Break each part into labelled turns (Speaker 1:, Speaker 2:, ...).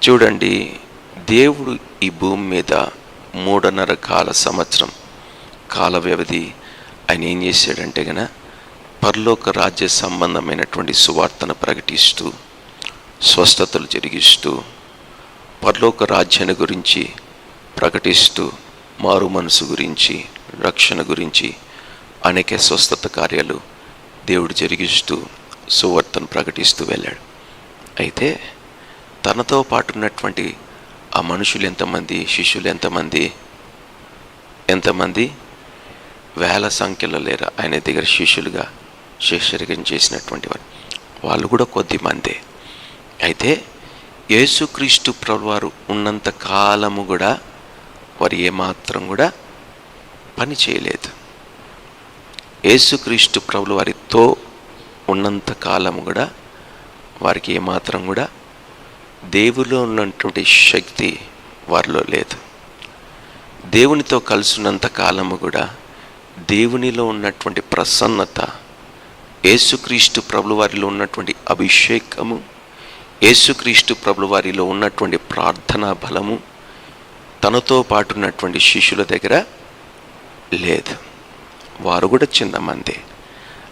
Speaker 1: చూడండి, దేవుడు ఈ భూమి మీద 3.5 సంవత్సరం కాల వ్యవధి ఆయన ఏం చేశాడంటే పరలోక రాజ్య సంబంధమైనటువంటి సువార్తను ప్రకటిస్తూ, స్వస్థతలు జరిగిస్తూ, పరలోక రాజ్యాన్ని గురించి ప్రకటిస్తూ, మారు మనసు గురించి, రక్షణ గురించి అనేక స్వస్థత కార్యాలు దేవుడు జరిగిస్తూ సువార్తను ప్రకటిస్తూ వెళ్ళాడు. అయితే తనతో పాటు ఉన్నటువంటి ఆ మనుషులు ఎంతమంది, శిష్యులు ఎంతమంది వేల సంఖ్యలో లేరు ఆయన దగ్గర శిష్యులుగా శిష్యరికం చేసినటువంటి వాళ్ళు కూడా కొద్దిమందే. అయితే యేసుక్రీస్తు ప్రభువారు ఉన్నంత కాలము కూడా వారు ఏమాత్రం కూడా పని చేయలేదు. యేసుక్రీస్తు ప్రభులు వారితో ఉన్నంత కాలము కూడా వారికి ఏమాత్రం కూడా దేవునిలో ఉన్నటువంటి శక్తి వారిలో లేదు. దేవునితో కలుసున్నంత కాలము కూడా దేవునిలో ఉన్నటువంటి ప్రసన్నత, యేసుక్రీస్తు ప్రభుల వారిలో ఉన్నటువంటి అభిషేకము, యేసుక్రీస్తు ప్రభుల వారిలో ఉన్నటువంటి ప్రార్థనా బలము తనతో పాటు ఉన్నటువంటి శిష్యుల దగ్గర లేదు. వారు కూడా చిన్నమందే.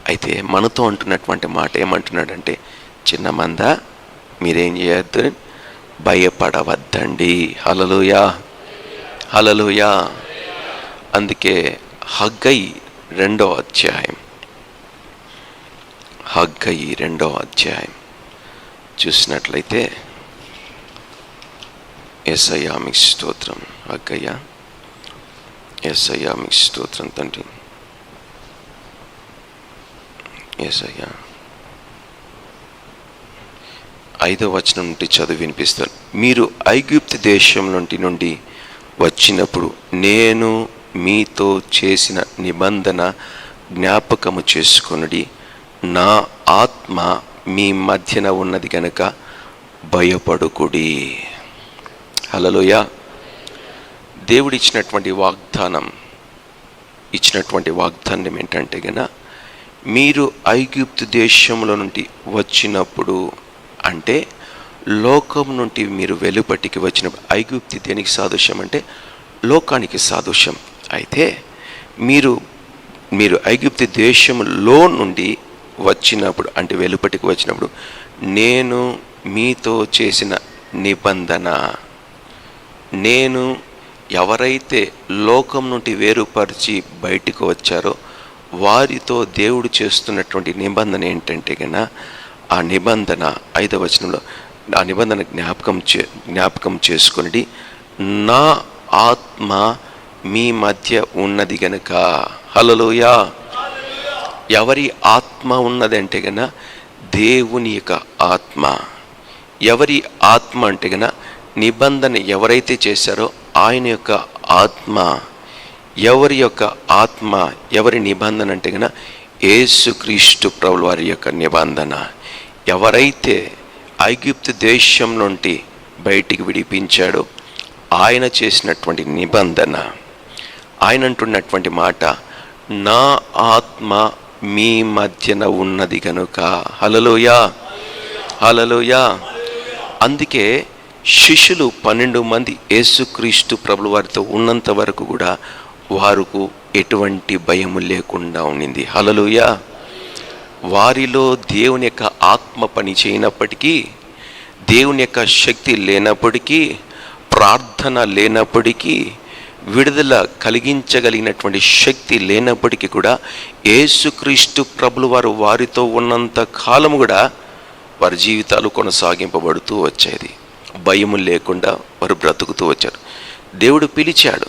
Speaker 1: అయితే మనతో అంటున్నటువంటి మాట ఏమంటున్నాడంటే, చిన్నమందా మీరేం చేయొద్దు, భయపడవద్దండి. హల్లెలూయా, హల్లెలూయా. అందుకే హగ్గయి 2వ అధ్యాయం చూసినట్లయితే, యేసయ్యా మీకు స్తోత్రం. హగ్గయ్య, యేసయ్యా మీకు స్తోత్రం తండ్రి. యేసయ్యా 5వ వచనం నుండి చదివి వినిపిస్తాను. మీరు ఐగుప్తు దేశం నుండి వచ్చినప్పుడు నేను మీతో చేసిన నిబంధన జ్ఞాపకము చేసుకొనుడి. నా ఆత్మ మీ మధ్యన ఉన్నది గనుక భయపడుకుడి. హల్లెలూయా. దేవుడు ఇచ్చినటువంటి వాగ్దానం ఏంటంటే మీరు ఐగుప్తు దేశంలో నుండి వచ్చినప్పుడు అంటే లోకం నుండి మీరు వెలుపటికి వచ్చినప్పుడు, ఐగుప్తు దేనికి సాదృశ్యం అంటే లోకానికి సాదృశ్యం. అయితే మీరు ఐగుప్తు దేశంలో నుండి వచ్చినప్పుడు అంటే వెలుపటికి వచ్చినప్పుడు నేను మీతో చేసిన నిబంధన, నేను ఎవరైతే లోకం నుండి వేరుపరిచి బయటికి వచ్చారో వారితో దేవుడు చేస్తున్నటువంటి నిబంధన ఏంటంటే ఆ నిబంధన 5వ వచనంలో ఆ నిబంధన జ్ఞాపకం చేసుకుని, నా ఆత్మ మీ మధ్య ఉన్నది గనుక. హల్లెలూయా. ఎవరి ఆత్మ ఉన్నదంటే దేవుని యొక్క ఆత్మ. ఎవరి ఆత్మ అంటే నిబంధన ఎవరైతే చేశారో ఆయన యొక్క ఆత్మ. ఎవరి యొక్క ఆత్మ, ఎవరి నిబంధన అంటే యేసుక్రీస్తు ప్రభుల వారి యొక్క నిబంధన. ఎవరైతే ఐగుప్తు దేశం నుండి బయటికి విడిపించాడో ఆయన చేసినటువంటి నిబంధన. ఆయన అంటున్నటువంటి మాట, నా ఆత్మ మీ మధ్యన ఉన్నది కనుక. హల్లెలూయా, హల్లెలూయా. అందుకే శిష్యులు 12 మంది యేసుక్రీస్తు ప్రభుల వారితో ఉన్నంత వరకు కూడా వారికి ఎటువంటి భయము లేకుండా ఉండింది. హల్లెలూయా. వారిలో దేవుని యొక్క ఆత్మ పని చేయనప్పటికీ, దేవుని యొక్క శక్తి లేనప్పటికీ, ప్రార్థన లేనప్పటికీ, విడుదల కలిగించగలిగినటువంటి శక్తి లేనప్పటికీ కూడా యేసుక్రీస్తు ప్రభులు వారు వారితో ఉన్నంత కాలము కూడా వారి జీవితాలు కొనసాగింపబడుతూ వచ్చేది. భయము లేకుండా వారు బ్రతుకుతూ వచ్చారు. దేవుడు పిలిచాడు,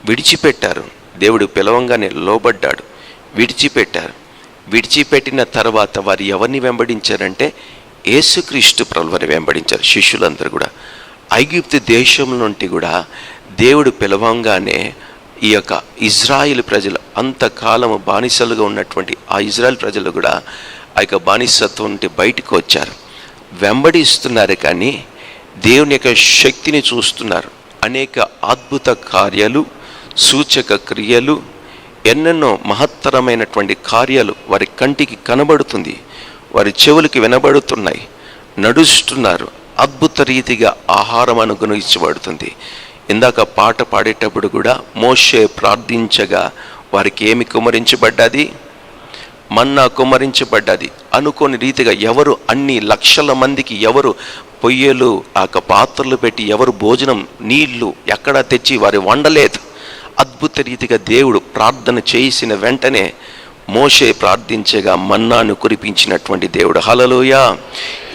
Speaker 1: విడిచిపెట్టారు. దేవుడు పిలవంగానే లోబడ్డాడు, విడిచిపెట్టారు. విడిచిపెట్టిన తర్వాత వారు ఎవరిని వెంబడించారంటే యేసుక్రీస్తు ప్రభుల వారిని వెంబడించారు. శిష్యులందరూ కూడా ఐగుప్తు దేశం నుండి కూడా దేవుడు పిలవంగానే ఈ యొక్క ఇజ్రాయిల్ ప్రజలు, అంతకాలము బానిసలుగా ఉన్నటువంటి ఆ ఇజ్రాయిల్ ప్రజలు కూడా ఆ యొక్క బానిసత్వం నుండి బయటకు వచ్చారు. వెంబడిస్తున్నారు కానీ దేవుని యొక్క శక్తిని చూస్తున్నారు. అనేక అద్భుత కార్యాలు, సూచక క్రియలు, ఎన్నెన్నో మహత్తరమైనటువంటి కార్యాలు వారి కంటికి కనబడుతుంది, వారి చెవులకి వినబడుతున్నాయి. నడుస్తున్నారు, అద్భుత రీతిగా ఆహారం అనుగ్రహించబడుతుంది. ఇందాక పాట పాడేటప్పుడు కూడా మోషే ప్రార్థించగా వారికి ఏమి కుమ్మరించబడ్డది? మన్నా కుమ్మరించబడ్డది. అనుకోని రీతిగా ఎవరు అన్ని లక్షల మందికి ఎవరు పొయ్యలు పాత్రలు పెట్టి ఎవరు భోజనం నీళ్లు ఎక్కడా తెచ్చి వారు వండలేదు. అద్భుత రీతిగా దేవుడు ప్రార్థన చేసిన వెంటనే మోషే ప్రార్థించగా మన్నాను కురిపించినటువంటి దేవుడు. హల్లెలూయా.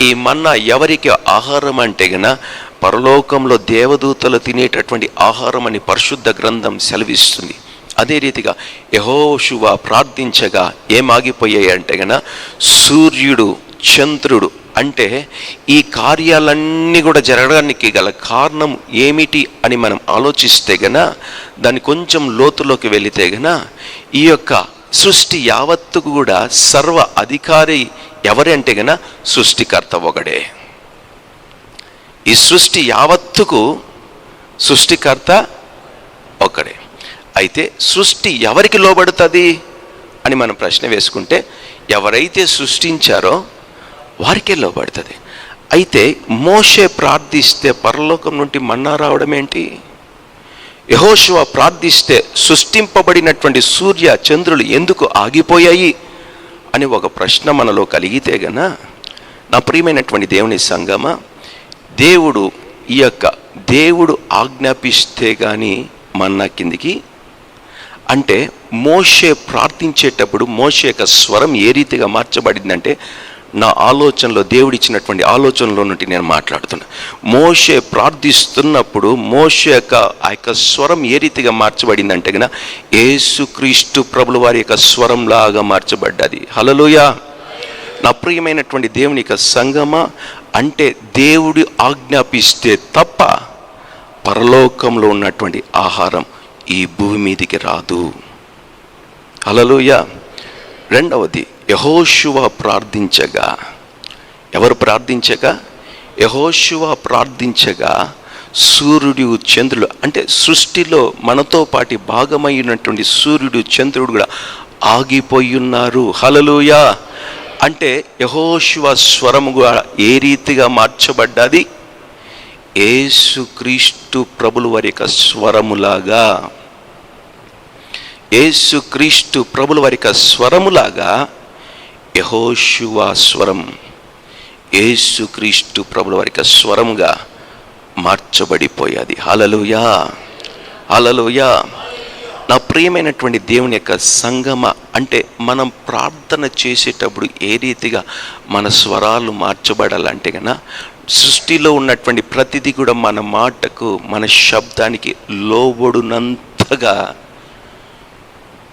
Speaker 1: ఈ మన్నా ఎవరికి ఆహారం అంటే గన పరలోకంలో దేవదూతలు తినేటటువంటి ఆహారం అని పరిశుద్ధ గ్రంథం సెలవిస్తుంది. అదే రీతిగా యెహోషువ ప్రార్థించగా ఏమాగిపోయాయి అంటే గన సూర్యుడు చంద్రుడు, అంటే ఈ కార్యాలన్నీ కూడా జరగడానికి గల కారణం ఏమిటి అని మనం ఆలోచిస్తే గన దాన్ని కొంచెం లోతులోకి వెళితే గన ఈ యొక్క సృష్టి యావత్తుకు కూడా సర్వ అధికారి ఎవరి అంటే గన సృష్టికర్త ఒకడే. ఈ సృష్టి యావత్తుకు సృష్టికర్త ఒకడే. అయితే సృష్టి ఎవరికి లోబడుతుంది అని మనం ప్రశ్న వేసుకుంటే ఎవరైతే సృష్టించారో వారికే లోబడుతుంది. అయితే మోషే ప్రార్థిస్తే పరలోకం నుండి మన్నా రావడం ఏంటి? యెహోషువ ప్రార్థిస్తే సృష్టింపబడినటువంటి సూర్య చంద్రులు ఎందుకు ఆగిపోయాయి అని ఒక ప్రశ్న మనలో కలిగితే గన, నా ప్రియమైనటువంటి దేవుని సంగమా, దేవుడు ఆజ్ఞాపిస్తే కానీ మన్నా కిందికి, అంటే మోషే ప్రార్థించేటప్పుడు మోషే యొక్క స్వరం ఏ రీతిగా మార్చబడిందంటే, నా ఆలోచనలో దేవుడిచ్చినటువంటి ఆలోచనలో నుండి నేను మాట్లాడుతున్నా. మోషే ప్రార్థిస్తున్నప్పుడు మోషే యొక్క స్వరం ఏ రీతిగా మార్చబడిందంటే గన యేసుక్రీస్తు ప్రభుల వారి యొక్క స్వరంలాగా మార్చబడ్డది. హల్లెలూయా. నా ప్రియమైనటువంటి దేవుని యొక్క సంగమా, అంటే దేవుడు ఆజ్ఞాపిస్తే తప్ప పరలోకంలో ఉన్నటువంటి ఆహారం ఈ భూమి మీదికి రాదు. హల్లెలూయా. రెండవది, యెహోషువ ప్రార్థించగా, ఎవరు ప్రార్థించగా? యెహోషువ ప్రార్థించగా సూర్యుడు చంద్రుడు, అంటే సృష్టిలో మనతో పాటు భాగమైనటువంటి సూర్యుడు చంద్రుడు కూడా ఆగిపోయి ఉన్నారు. హల్లెలూయా. అంటే యెహోషువ స్వరము ఏ రీతిగా మార్చబడ్డది? యేసుక్రీస్తు ప్రభుల వారి యొక్క స్వరములాగా, యేసుక్రీస్తు ప్రభుల వారి యొక్క స్వరములాగా యెహోషువ స్వరం యేసుక్రీస్తు ప్రభుల వారి యొక్క స్వరముగా మార్చబడిపోయాది. హల్లెలూయా. హల్లెలూయా. నా ప్రియమైనటువంటి దేవుని యొక్క సంగమ, అంటే మనం ప్రార్థన చేసేటప్పుడు ఏ రీతిగా మన స్వరాలు మార్చబడాలంటే కన్నా సృష్టిలో ఉన్నటువంటి ప్రతిదీ కూడా మన మాటకు మన శబ్దానికి లోబడునంతగా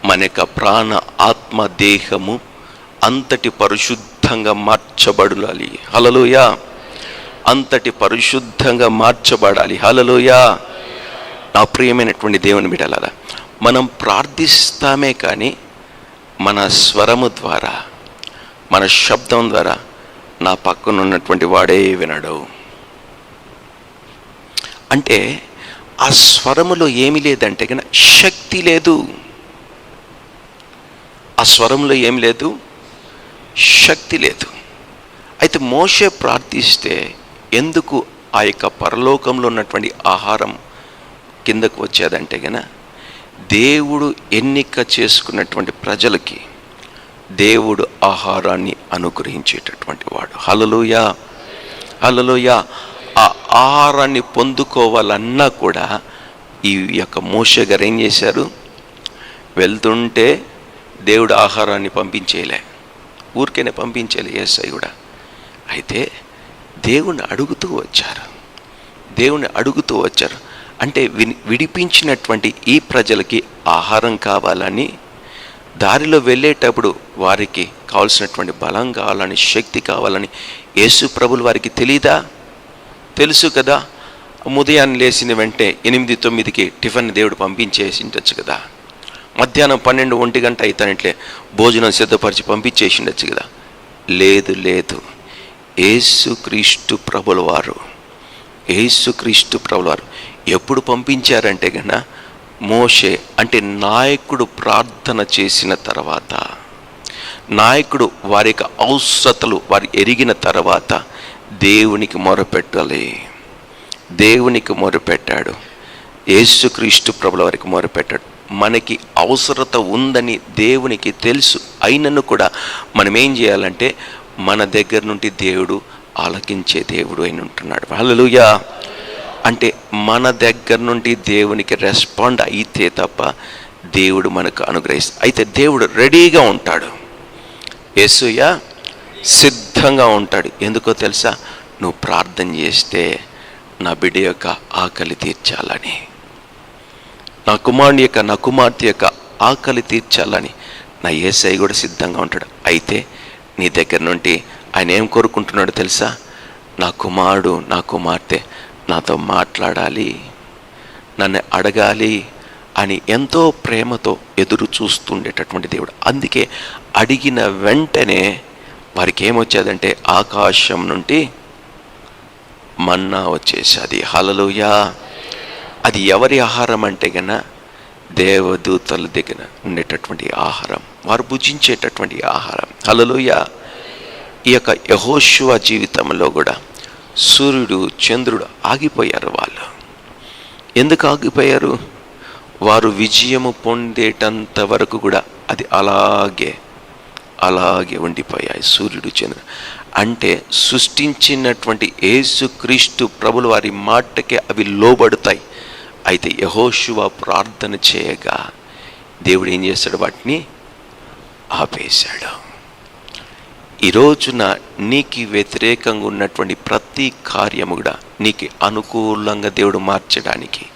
Speaker 1: మన యొక్క ప్రాణ ఆత్మ దేహము అంతటి పరిశుద్ధంగా మార్చబడాలి. హల్లెలూయా. అంతటి పరిశుద్ధంగా మార్చబడాలి. హల్లెలూయా. నా ప్రియమైనటువంటి దేవుని బిడ్డలారా, మనం ప్రార్థిస్తామే కానీ మన స్వరము ద్వారా మన శబ్దం ద్వారా నా పక్కన ఉన్నటువంటి వాడే వినడు. అంటే ఆ స్వరములో ఏమి లేదంటే కన్నా శక్తి లేదు. ఆ స్వరంలో ఏం లేదు, శక్తి లేదు. అయితే మోషే ప్రార్థిస్తే ఎందుకు ఆ యొక్క పరలోకంలో ఉన్నటువంటి ఆహారం కిందకు వచ్చేదంటే గన దేవుడు ఎన్నిక చేసుకున్నటువంటి ప్రజలకి దేవుడు ఆహారాన్ని అనుగ్రహించేటటువంటి వాడు. హల్లెలూయా. హల్లెలూయా. ఆ ఆహారాన్ని పొందుకోవాలన్నా కూడా ఈ యొక్క మోషే గారు ఏం చేశారు? వెళ్తుంటే దేవుడు ఆహారాన్ని పంపించేయలే, ఊరికైనా పంపించేలే యేసయ్య కూడా. అయితే దేవుణ్ణి అడుగుతూ వచ్చారు. అంటే విడిపించినటువంటి ఈ ప్రజలకి ఆహారం కావాలని, దారిలో వెళ్ళేటప్పుడు వారికి కావాల్సినటువంటి బలం కావాలని, శక్తి కావాలని యేసు ప్రభులు వారికి తెలీదా? తెలుసు కదా. ఉదయాన్నే లేచిన వెంటనే 8-9కి టిఫిన్ దేవుడు పంపించేసి ఉండొచ్చు కదా. మధ్యాహ్నం 12-1 గంట అవుతానంటే భోజనం సిద్ధపరిచి పంపించేసి ఉండొచ్చు కదా. లేదు. యేసుక్రీస్తు ప్రభుల వారు ఎప్పుడు పంపించారంటే కన్నా మోషే, అంటే నాయకుడు ప్రార్థన చేసిన తర్వాత, నాయకుడు వారి యొక్క అవసరతలు వారు ఎరిగిన తర్వాత దేవునికి మొరపెట్టాలి. దేవునికి మొరపెట్టాడు. యేసుక్రీస్తు ప్రభుల వారికి మొరపెట్టాడు. మనకి అవసరత ఉందని దేవునికి తెలుసు. అయినను కూడా మనం ఏం చేయాలంటే మన దగ్గర నుండి దేవుడు ఆలకించే దేవుడు అయిన ఉంటున్నాడు. హల్లెలూయా. అంటే మన దగ్గర నుండి దేవునికి రెస్పాండ్ అయితే తప్ప దేవుడు మనకు అనుగ్రహిస్తాడు. అయితే దేవుడు రెడీగా ఉంటాడు. యేసయ్య సిద్ధంగా ఉంటాడు. ఎందుకో తెలుసా? నువ్వు ప్రార్థన చేస్తే నా బిడ్డ యొక్క ఆకలి తీర్చాలని, నా కుమారుని యొక్క, నా కుమార్తె యొక్క ఆకలి తీర్చాలని నా యేసయ్య కూడా సిద్ధంగా ఉంటాడు. అయితే నీ దగ్గర నుండి ఆయన ఏం కోరుకుంటున్నాడు తెలుసా? నా కుమారుడు, నా కుమార్తె నాతో మాట్లాడాలి, నన్ను అడగాలి అని ఎంతో ప్రేమతో ఎదురు చూస్తుండేటటువంటి దేవుడు. అందుకే అడిగిన వెంటనే వారికి ఏమొచ్చేదంటే ఆకాశం నుండి మన్నా వచ్చేసేది. హల్లెలూయా. అది ఎవరి ఆహారం అంటే కన్నా దేవదూతల దగ్గర ఉండేటటువంటి ఆహారం, వారు భుజించేటటువంటి ఆహారం. హల్లెలూయా. ఈ యొక్క యెహోషువ జీవితంలో కూడా సూర్యుడు, చంద్రుడు ఆగిపోయారు. వాళ్ళు ఎందుకు ఆగిపోయారు? వారు విజయము పొందేటంత వరకు కూడా అది అలాగే ఉండిపోయాయి. సూర్యుడు, చంద్రుడు అంటే సృష్టించినటువంటి యేసుక్రీస్తు ప్రభుల వారి మాటకే అవి లోబడతాయి. అయితే యెహోషువ ప్రార్థన చేయగా దేవుడు ఏం చేశాడు? వాటిని ఆపేశాడు. ఈ రోజున నీకు వ్యతిరేకంగా ఉన్నటువంటి ప్రతి కార్యము కూడా నీకు అనుకూలంగా దేవుడు మార్చడానికి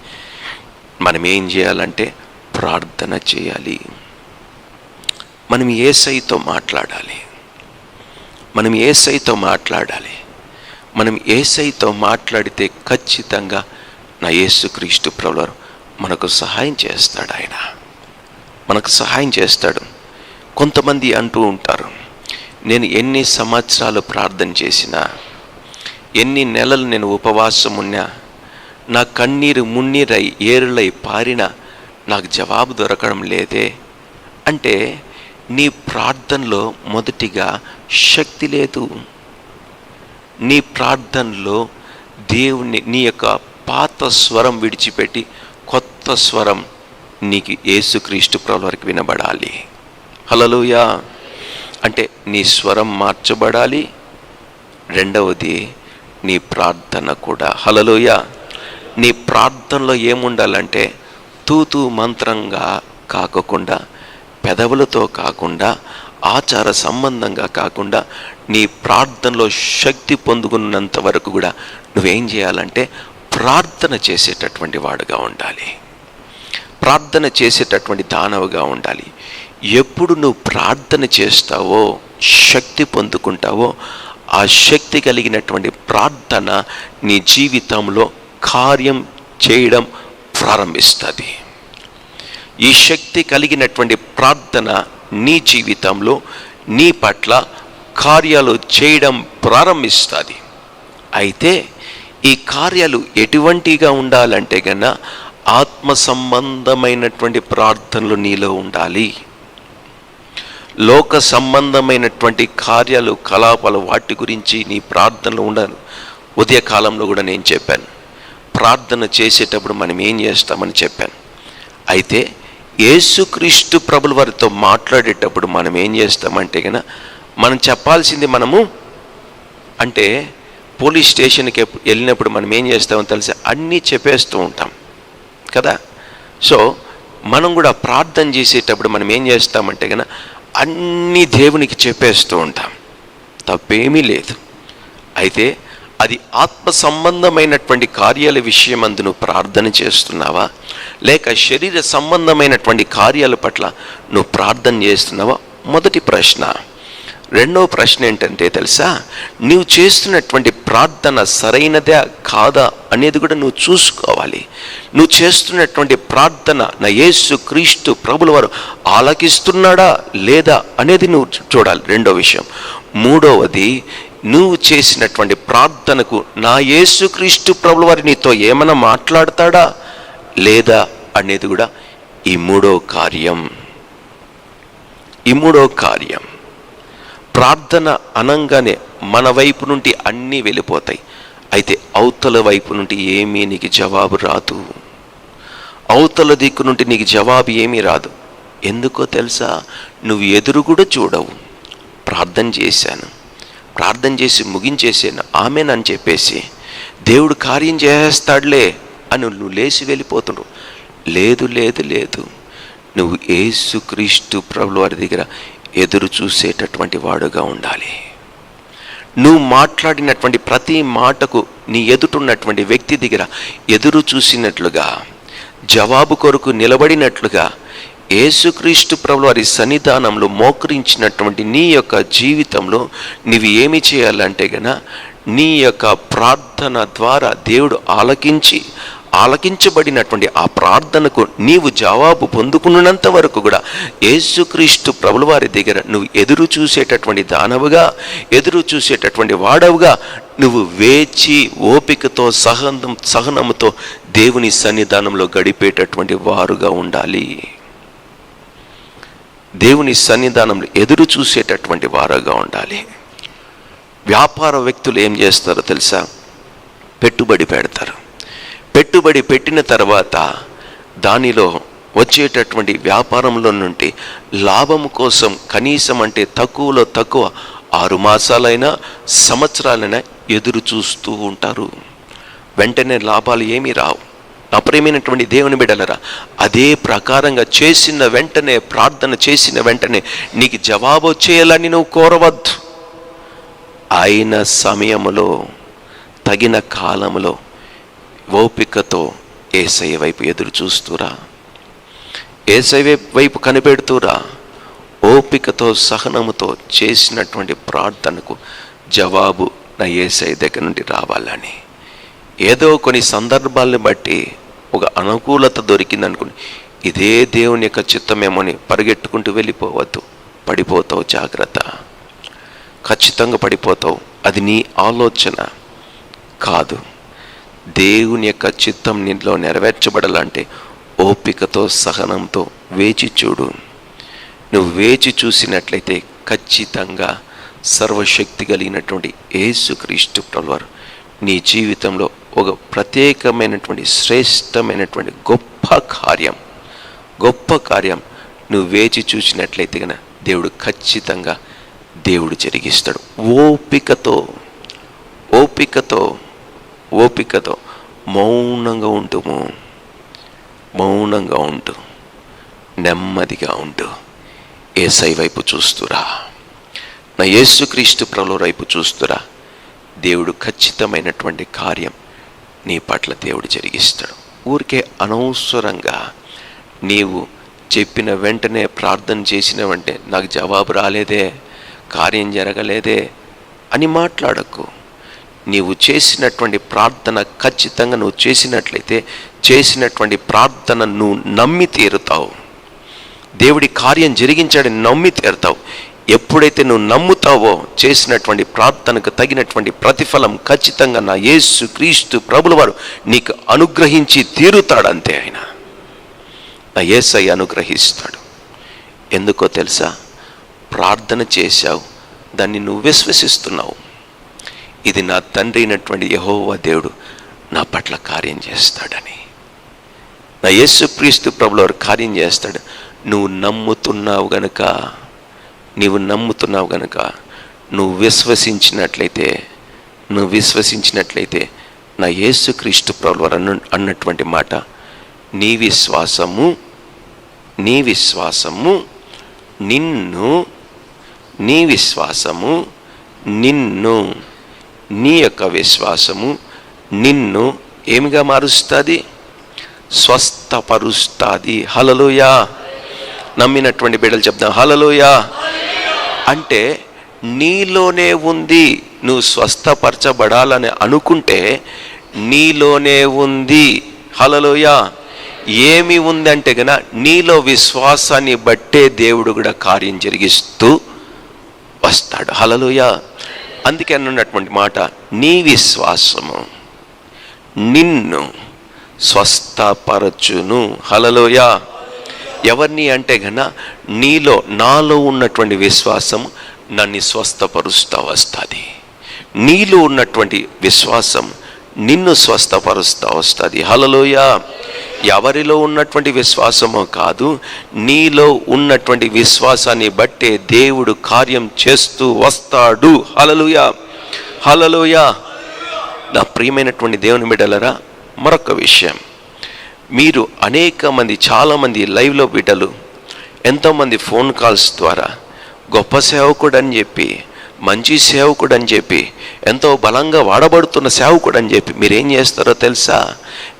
Speaker 1: మనం ఏం చేయాలంటే ప్రార్థన చేయాలి. మనం యేసయ్యతో మాట్లాడాలి. మనం యేసయ్యతో మాట్లాడితే ఖచ్చితంగా నా యేసుక్రీస్తు ప్రభువారు మనకు సహాయం చేస్తాడు. ఆయన మనకు సహాయం చేస్తాడు. కొంతమంది అంటూ ఉంటారు, నేను ఎన్ని సంవత్సరాలు ప్రార్థన చేసినా, ఎన్ని నెలలు నేను ఉపవాసం ఉన్నా, నా కన్నీరు మున్నీరై ఏరులై పారినా నాకు జవాబు దొరకడం లేదే. అంటే నీ ప్రార్థనలో మొదటిగా శక్తి లేదు. నీ ప్రార్థనలో దేవుని, నీ యొక్క పాత స్వరం విడిచిపెట్టి కొత్త స్వరం నీకు యేసుక్రీస్తు ప్రభుల వారికి వినబడాలి. హల్లెలూయా. అంటే నీ స్వరం మార్చబడాలి. రెండవది నీ ప్రార్థన కూడా. హల్లెలూయా. నీ ప్రార్థనలో ఏముండాలంటే తూతూ మంత్రంగా కాకుండా, పెదవులతో కాకుండా, ఆచార సంబంధంగా కాకుండా నీ ప్రార్థనలో శక్తి పొందుకున్నంత వరకు కూడా నువ్వేం చేయాలంటే ప్రార్థన చేసేటటువంటి వాడుగా ఉండాలి. ప్రార్థన చేసేటటువంటి దానవుగా ఉండాలి. ఎప్పుడు నువ్వు ప్రార్థన చేస్తావో, శక్తి పొందుకుంటావో, ఆ శక్తి కలిగినటువంటి ప్రార్థన నీ జీవితంలో కార్యం చేయడం ప్రారంభిస్తుంది. ఈ శక్తి కలిగినటువంటి ప్రార్థన నీ జీవితంలో నీ పట్ల కార్యాలు చేయడం ప్రారంభిస్తుంది. అయితే ఈ కార్యాలు ఎటువంటిగా ఉండాలంటే కన్నా ఆత్మ సంబంధమైనటువంటి ప్రార్థనలు నీలో ఉండాలి. లోక సంబంధమైనటువంటి కార్యాలు, కలాపాలు, వాటి గురించి నీ ప్రార్థనలు ఉండాలి. ఉదయకాలంలో కూడా నేను చెప్పాను, ప్రార్థన చేసేటప్పుడు మనం ఏం చేస్తామని చెప్పాను. అయితే యేసుక్రీస్తు ప్రభుల వారితో మాట్లాడేటప్పుడు మనం ఏం చేస్తామంటే కన్నా మనం చెప్పాల్సింది, మనము అంటే పోలీస్ స్టేషన్కి వెళ్ళినప్పుడు మనం ఏం చేస్తామో తెలిసి అన్నీ చెప్పేస్తూ ఉంటాం కదా. సో మనం కూడా ప్రార్థన చేసేటప్పుడు మనం ఏం చేస్తామంటే కన్నా అన్నీ దేవునికి చెప్పేస్తూ ఉంటాం. తప్పేమీ లేదు. అయితే అది ఆత్మ సంబంధమైనటువంటి కార్యాల విషయమందు నువ్వు ప్రార్థన చేస్తున్నావా, లేక శరీర సంబంధమైనటువంటి కార్యాల పట్ల నువ్వు ప్రార్థన చేస్తున్నావా? మొదటి ప్రశ్న. రెండవ ప్రశ్న ఏంటంటే తెలుసా, నువ్వు చేస్తున్నటువంటి ప్రార్థన సరైనదే కాదా అనేది కూడా నువ్వు చూసుకోవాలి. నువ్వు చేస్తున్నటువంటి ప్రార్థన నా యేసుక్రీస్తు ప్రభుల వారు ఆలకిస్తున్నాడా లేదా అనేది నువ్వు చూడాలి. రెండో విషయం. మూడవది, నువ్వు చేసినటువంటి ప్రార్థనకు నా యేసుక్రీస్తు ప్రభుల వారు నీతో ఏమైనా మాట్లాడతాడా లేదా అనేది కూడా ఈ మూడో కార్యం. ప్రార్థన అనంగానే మన వైపు నుండి అన్నీ వెళ్ళిపోతాయి. అయితే అవతల వైపు నుండి ఏమీ నీకు జవాబు రాదు. అవతల దిక్కు నుండి నీకు జవాబు ఏమీ రాదు. ఎందుకో తెలుసా? నువ్వు ఎదురు కూడా చూడవు. ప్రార్థన చేశాను, ప్రార్థన చేసి ముగించేసాను, ఆమెనని చెప్పేసి దేవుడు కార్యం చేస్తాడులే అని నువ్వు లేచి వెళ్ళిపోతున్నావు. లేదు లేదు లేదు, నువ్వు యేసుక్రీస్తు ప్రభుల వారి దగ్గర ఎదురు చూసేటటువంటి వాడుగా ఉండాలి. నువ్వు మాట్లాడినటువంటి ప్రతి మాటకు నీ ఎదుటున్నటువంటి వ్యక్తి దగ్గర ఎదురు చూసినట్లుగా, జవాబు కొరకు నిలబడినట్లుగా, యేసుక్రీస్తు ప్రభుల వారి సన్నిధానంలో మోకరించినటువంటి నీ యొక్క జీవితంలో నువ్వు ఏమి చేయాలంటే గన, నీ యొక్క ప్రార్థన ద్వారా దేవుడు ఆలకించబడినటువంటి ఆ ప్రార్థనకు నీవు జవాబు పొందుకున్నంత వరకు కూడా యేసుక్రీస్తు ప్రభుల వారి దగ్గర నువ్వు ఎదురు చూసేటటువంటి దానవుగా, ఎదురు చూసేటటువంటి వాడవుగా నువ్వు వేచి ఓపికతో సహనముతో దేవుని సన్నిధానంలో గడిపేటటువంటి వారుగా ఉండాలి. దేవుని సన్నిధానంలో ఎదురు చూసేటటువంటి వారుగా ఉండాలి. వ్యాపార వ్యక్తులు ఏం చేస్తారో తెలుసా? పెట్టుబడి పెడతారు. పెట్టుబడి పెట్టిన తర్వాత దానిలో వచ్చేటటువంటి వ్యాపారంలో నుండి లాభం కోసం కనీసం అంటే తక్కువలో తక్కువ 6 మాసాలైనా సంవత్సరాలైనా ఎదురు చూస్తూ ఉంటారు. వెంటనే లాభాలు ఏమీ రావు. నా ప్రియమైనటువంటి దేవుని బిడ్డలరా, అదే ప్రకారంగా చేసిన వెంటనే, ప్రార్థన చేసిన వెంటనే నీకు జవాబు వచ్చేయాలని నువ్వు కోరవద్దు. అయిన సమయంలో, తగిన కాలంలో ఓపికతో యేసయ్య వైపు ఎదురు చూస్తూరా, యేసయ్య వైపు కనిపెడుతూరా. ఓపికతో సహనముతో చేసినటువంటి ప్రార్థనకు జవాబు నా యేసయ్య దగ్గర నుండి రావాలని. ఏదో కొన్ని సందర్భాలను బట్టి ఒక అనుకూలత దొరికిందనుకుని ఇదే దేవుని యొక్క చిత్తమేమోని పరిగెట్టుకుంటూ వెళ్ళిపోవద్దు. పడిపోతావు, జాగ్రత్త. ఖచ్చితంగా పడిపోతావు. అది నీ ఆలోచన కాదు. దేవుని యొక్క చిత్తం నీలో నెరవేర్చబడాలంటే ఓపికతో సహనంతో వేచి చూడు. నువ్వు వేచి చూసినట్లయితే ఖచ్చితంగా సర్వశక్తి కలిగినటువంటి యేసుక్రీస్తు ప్రభువారు నీ జీవితంలో ఒక ప్రత్యేకమైనటువంటి శ్రేష్టమైనటువంటి గొప్ప కార్యం నువ్వు వేచి చూసినట్లయితే కనుక దేవుడు ఖచ్చితంగా దేవుడు జరిగిస్తాడు. ఓపికతో మౌనంగా ఉంటూ నెమ్మదిగా ఉంటూ యేసయ్య వైపు చూస్తురా, నా యేసుక్రీస్తు ప్రభుల వైపు చూస్తురా. దేవుడు ఖచ్చితమైనటువంటి కార్యం నీ పట్ల దేవుడు జరిగిస్తాడు. ఊరికే అనవసరంగా నీవు చెప్పిన వెంటనే, ప్రార్థన చేసిన వెంటనే నాకు జవాబు రాలేదే, కార్యం జరగలేదే అని మాట్లాడకు. నీవు చేసినటువంటి ప్రార్థన ఖచ్చితంగా నువ్వు చేసినట్లయితే చేసినటువంటి ప్రార్థన నువ్వు నమ్మి తీరుతావు. దేవుడి కార్యం జరిగించాడని నమ్మి తీరుతావు. ఎప్పుడైతే నువ్వు నమ్ముతావో చేసినటువంటి ప్రార్థనకు తగినటువంటి ప్రతిఫలం ఖచ్చితంగా నా యేసుక్రీస్తు ప్రభుల వారు నీకు అనుగ్రహించి తీరుతాడు. అంతే, ఆయన నా యేసయ్య అనుగ్రహిస్తాడు. ఎందుకో తెలుసా? ప్రార్థన చేశావు, దాన్ని నువ్వు విశ్వసిస్తున్నావు. ఇది నా తండ్రి అయినటువంటి యెహోవా దేవుడు నా పట్ల కార్యం చేస్తాడని. నా యేసుక్రీస్తు ప్రభుల వారు కార్యం చేస్తాడు. నువ్వు నమ్ముతున్నావు గనుక నువ్వు విశ్వసించినట్లయితే నా యేసుక్రీస్తు ప్రభుల వారు అన్నటువంటి మాట, నీ విశ్వాసము నిన్ను నీ యొక్క విశ్వాసము నిన్ను ఏమిగా మారుస్తుంది? స్వస్థపరుస్తుంది. హల్లెలూయా. నమ్మినటువంటి బిడ్డలు చెప్తాం హల్లెలూయా. అంటే నీలోనే ఉంది. నువ్వు స్వస్థపరచబడాలని అనుకుంటే నీలోనే ఉంది. హల్లెలూయా. ఏమి ఉందంటే గన నీలో విశ్వాసాన్ని బట్టే దేవుడు కూడా కార్యం జరిగిస్తూ వస్తాడు. హల్లెలూయా. అందుకే అన్నటువంటి మాట, నీ విశ్వాసము నిన్ను స్వస్థపరచును. హల్లెలూయా. ఎవరిని అంటే గన నాలో ఉన్నటువంటి విశ్వాసం నన్ను స్వస్థపరుస్తూ వస్తుంది. నీలో ఉన్నటువంటి విశ్వాసం నిన్ను స్వస్థపరుస్తూ వస్తుంది. హల్లెలూయా. ఎవరిలో ఉన్నటువంటి విశ్వాసమో కాదు, నీలో ఉన్నటువంటి విశ్వాసాన్ని బట్టే దేవుడు కార్యం చేస్తూ వస్తాడు. హల్లెలూయా, హల్లెలూయా. నా ప్రియమైనటువంటి దేవుని బిడ్డలారా, మరొక విషయం, మీరు అనేక మంది, చాలామంది లైవ్లో బిడ్డలు, ఎంతోమంది ఫోన్ కాల్స్ ద్వారా గొప్ప సేవకుడు అని చెప్పి, మంచి సేవకుడు అని చెప్పి, ఎంతో బలంగా వాడబడుతున్న సేవకుడు అని చెప్పి మీరేం చేస్తారో తెలుసా?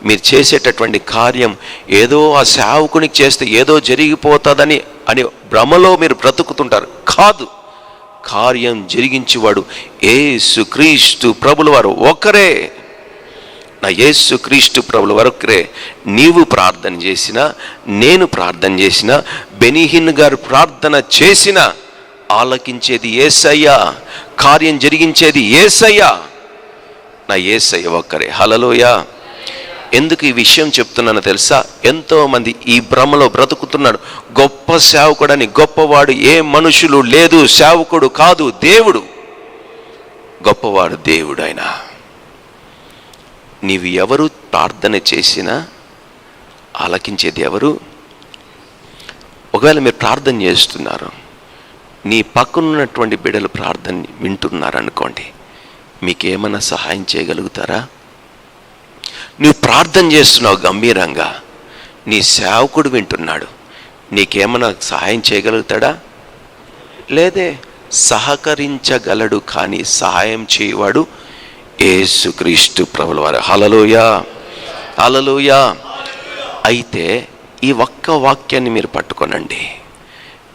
Speaker 1: మీరు చేసేటటువంటి కార్యం ఏదో ఆ సేవకునికి చేస్తే ఏదో జరిగిపోతుందని అని భ్రమలో మీరు బ్రతుకుతుంటారు. కాదు, కార్యం జరిగించేవాడు యేసుక్రీస్తు ప్రభుల వారు ఒక్కరే. నా యేసుక్రీస్తు ప్రభుల వరకురే. నీవు ప్రార్థన చేసినా, నేను ప్రార్థన చేసినా, బెనీహిన్ గారు ప్రార్థన చేసినా ఆలకించేది యేసయ్య, కార్యం జరిగించేది యేసయ్య. నా యేసయ్య ఒక్కరే. హల్లెలూయా. ఎందుకు ఈ విషయం చెప్తున్నానో తెలుసా? ఎంతోమంది ఈ భ్రమలో బ్రతుకుతున్నాడు. గొప్ప సేవకుడని, గొప్పవాడు ఏ మనుషులు లేదు, సేవకుడు కాదు, దేవుడు గొప్పవాడు, దేవుడు ఆయన. నీవు ఎవరు ప్రార్థన చేసినా ఆలకించేది ఎవరు? ఒకవేళ మీరు ప్రార్థన చేస్తున్నారు, నీ పక్కనున్నటువంటి బిడ్డలు ప్రార్థన వింటున్నారు అనుకోండి, మీకేమైనా సహాయం చేయగలుగుతారా? నువ్వు ప్రార్థన చేస్తున్నావు గంభీరంగా, నీ సేవకుడు వింటున్నాడు, నీకేమైనా సహాయం చేయగలుగుతాడా? లేదే. సహకరించగలడు కానీ సహాయం చేయవాడు యేసుక్రీస్తు ప్రభుల వారు. హల్లెలూయా, హల్లెలూయా. అయితే ఈ ఒక్క వాక్యాన్ని మీరు పట్టుకోనండి.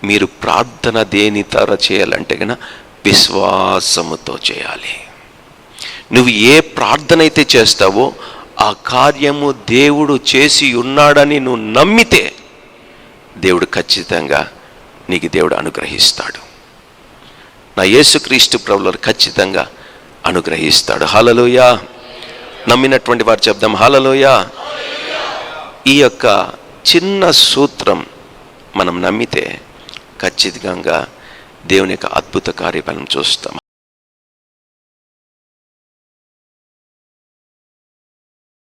Speaker 1: మీరు ప్రార్థన దేని ద్వారా చేయాలంటే కనుక విశ్వాసముతో చేయాలి. నువ్వు ఏ ప్రార్థన అయితే చేస్తావో ఆ కార్యము దేవుడు చేసి ఉన్నాడని నువ్వు నమ్మితే దేవుడు ఖచ్చితంగా నీకు దేవుడు అనుగ్రహిస్తాడు. నా యేసుక్రీస్తు ప్రభువులు ఖచ్చితంగా అనుగ్రహిస్తాడు. హల్లెలూయా. నమ్మినటువంటి వారు చెప్దాం హల్లెలూయా. ఈ యొక్క చిన్న సూత్రం మనం నమ్మితే ఖచ్చితంగా దేవుని యొక్క అద్భుత కార్యక్రమం చూస్తాం.